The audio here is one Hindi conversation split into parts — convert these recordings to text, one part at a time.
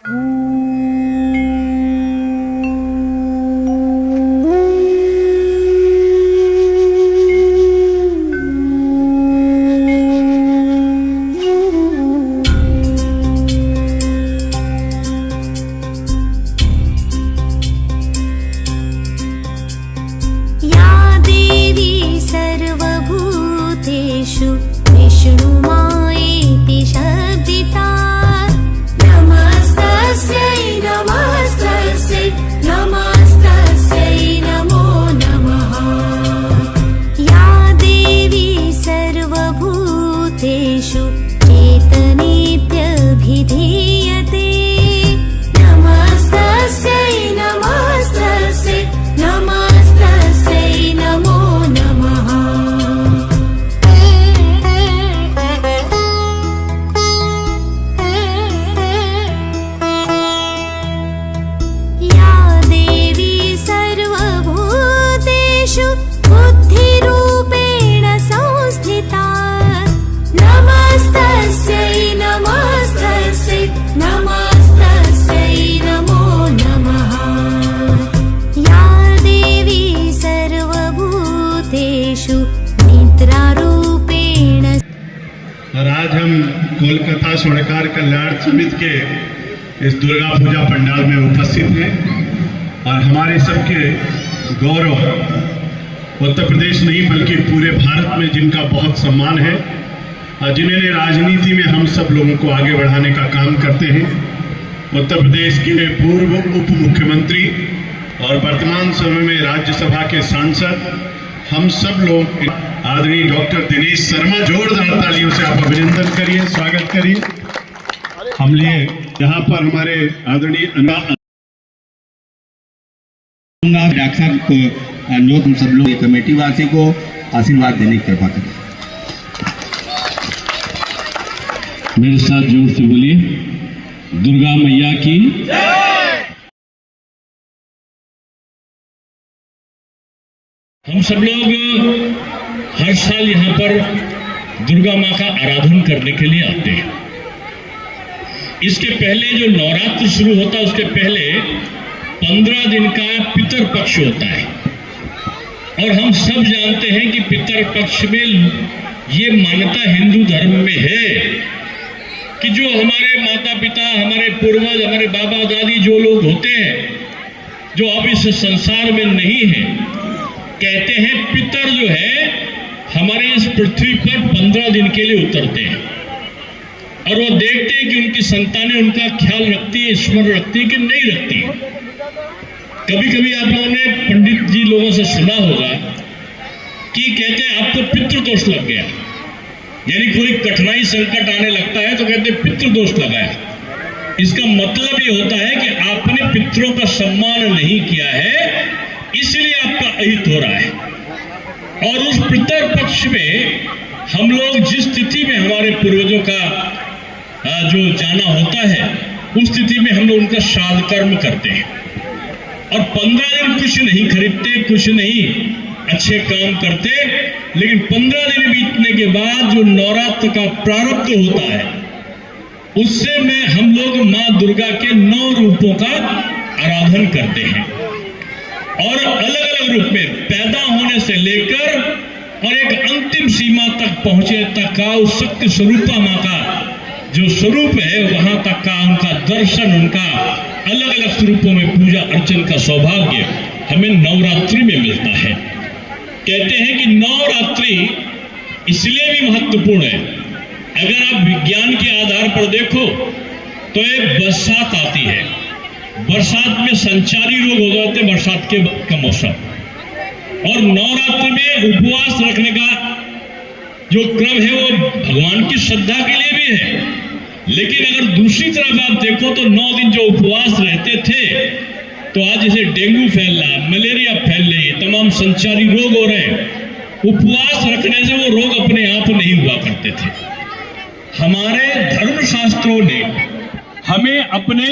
और आज हम कोलकाता स्वर्णकार कल्याण समिति के इस दुर्गा पूजा पंडाल में उपस्थित हैं और हमारे सबके गौरव उत्तर प्रदेश नहीं बल्कि पूरे भारत में जिनका बहुत सम्मान है और जिन्होंने राजनीति में हम सब लोगों को आगे बढ़ाने का काम करते हैं। उत्तर प्रदेश के पूर्व उप मुख्यमंत्री और वर्तमान समय में राज्यसभा के सांसद हम सब लोग आदरणीय डॉक्टर दिनेश शर्मा, जोरदार तालियों से आप अभिनंदन करिए, स्वागत करिए। हम लिए यहाँ पर हमारे आदरणीय अक्सर लोग हम सब लोग कमेटी वासी को आशीर्वाद देने की कृपा करें। मेरे साथ जोर से बोलिए, दुर्गा मैया की। हम सब लोग हर साल यहाँ पर दुर्गा माँ का आराधन करने के लिए आते हैं। इसके पहले जो नवरात्र शुरू होता है उसके पहले 15 दिन का पितर पक्ष होता है और हम सब जानते हैं कि पितर पक्ष में ये मान्यता हिंदू धर्म में है कि जो हमारे माता पिता, हमारे पूर्वज, हमारे बाबा दादी जो लोग होते हैं जो अब इस संसार में नहीं है, कहते हैं पितर जो है हमारे इस पृथ्वी पर 15 दिन के लिए उतरते हैं और वो देखते हैं कि उनकी संतानें उनका ख्याल रखती है, स्मरण रखती है कि नहीं रखती। कभी कभी आप लोगों ने पंडित जी लोगों से सुना होगा कि कहते हैं आपको पितृदोष लग गया, यानी कोई कठिनाई संकट आने लगता है तो कहते हैं पितृदोष लगा है। इसका मतलब ये होता है कि आपने पितरों का सम्मान नहीं किया है, इसलिए आपका अहित हो रहा है। और उस पितर पक्ष में हम लोग जिस तिथि में हमारे पूर्वजों का जो जाना होता है उस तिथि में हम लोग उनका श्राद्ध कर्म करते हैं और 15 दिन कुछ नहीं खरीदते, कुछ नहीं अच्छे काम करते, लेकिन 15 दिन बीतने के बाद जो नवरात्र का प्रारब्ध होता है उससे में हम लोग माँ दुर्गा के 9 रूपों का आराधन करते हैं और अलग अलग रूप में पैदा होने से लेकर और एक अंतिम सीमा तक पहुंचे तक का उस शक्ति स्वरूपा माँ का जो स्वरूप है वहां तक का उनका दर्शन, उनका अलग अलग स्वरूपों में पूजा अर्चन का सौभाग्य हमें नवरात्रि में मिलता है। कहते हैं कि नवरात्रि इसलिए भी महत्वपूर्ण है, अगर आप विज्ञान के आधार पर देखो तो एक बरसात आती है, बरसात में संचारी रोग हो जाते हैं बरसात का मौसम, और नवरात्र में उपवास रखने का जो क्रम है वो भगवान की श्रद्धा के लिए भी है। लेकिन अगर दूसरी तरफ आप देखो तो 9 दिन जो उपवास रहते थे तो आज जैसे डेंगू फैल रहा, मलेरिया फैल रही है, तमाम संचारी रोग हो रहे हैं, उपवास रखने से वो रोग अपने आप नहीं हुआ करते थे। हमारे धर्म शास्त्रों ने हमें अपने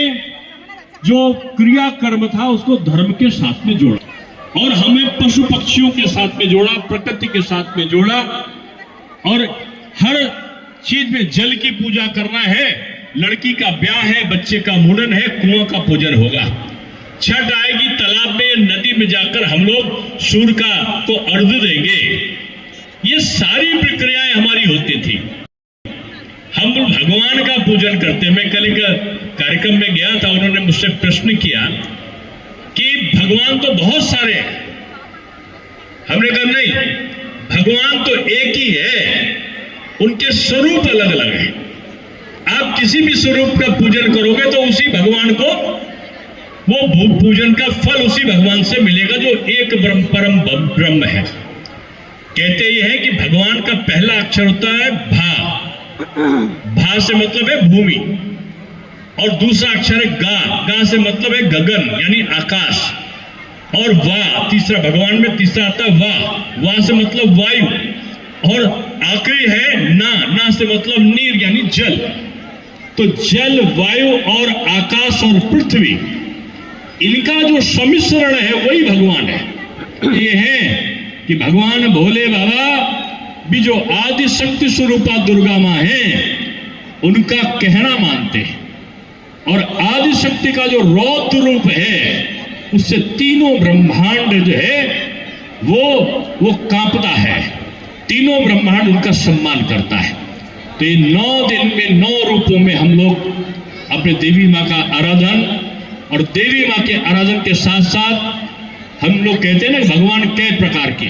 जो क्रिया कर्म था उसको धर्म के साथ में जोड़ा और हमें पशु पक्षियों के साथ में जोड़ा, प्रकृति के साथ में जोड़ा और हर चीज में जल की पूजा करना है लड़की का ब्याह है, बच्चे का मुंडन है, कुआं का पूजन होगा। छठ आएगी, तालाब में, नदी में जाकर हम लोग सूर्य को अर्घ्य देंगे। ये सारी प्रक्रियाएं हमारी होती थी। हम भगवान का पूजन करते। मैं कल एक कार्यक्रम में गया था, उन्होंने मुझसे प्रश्न किया कि भगवान तो बहुत सारे हैं। हमने कहा नहीं, भगवान तो एक ही है, उनके स्वरूप अलग अलग हैं। आप किसी भी स्वरूप का पूजन करोगे तो उसी भगवान को, वो पूजन का फल उसी भगवान से मिलेगा जो एक परम ब्रह्म है। कहते ये है कि भगवान का पहला अक्षर होता है भा। भा से मतलब है भूमि, और दूसरा अक्षर है गा। गा से मतलब है गगन यानी आकाश, और वा तीसरा, भगवान में तीसरा आता है वा। वा से मतलब वायु, और आखिरी है ना। ना से मतलब नीर यानी जल। तो जल, वायु और आकाश और पृथ्वी, इनका जो सम्मिश्रण है वही भगवान है। ये है कि भगवान भोले बाबा भी जो आदि शक्ति स्वरूपा दुर्गा मां है, उनका कहना मानते हैं। और आदि शक्ति का जो रौद्र रूप है, उससे तीनों ब्रह्मांड जो है वो कांपता है। तीनों ब्रह्मांड उनका सम्मान करता है। तो ये 9 दिन में 9 रूपों में हम लोग अपने देवी माँ का आराधन, और देवी माँ के आराधन के साथ साथ हम लोग कहते हैं ना भगवान कई प्रकार के।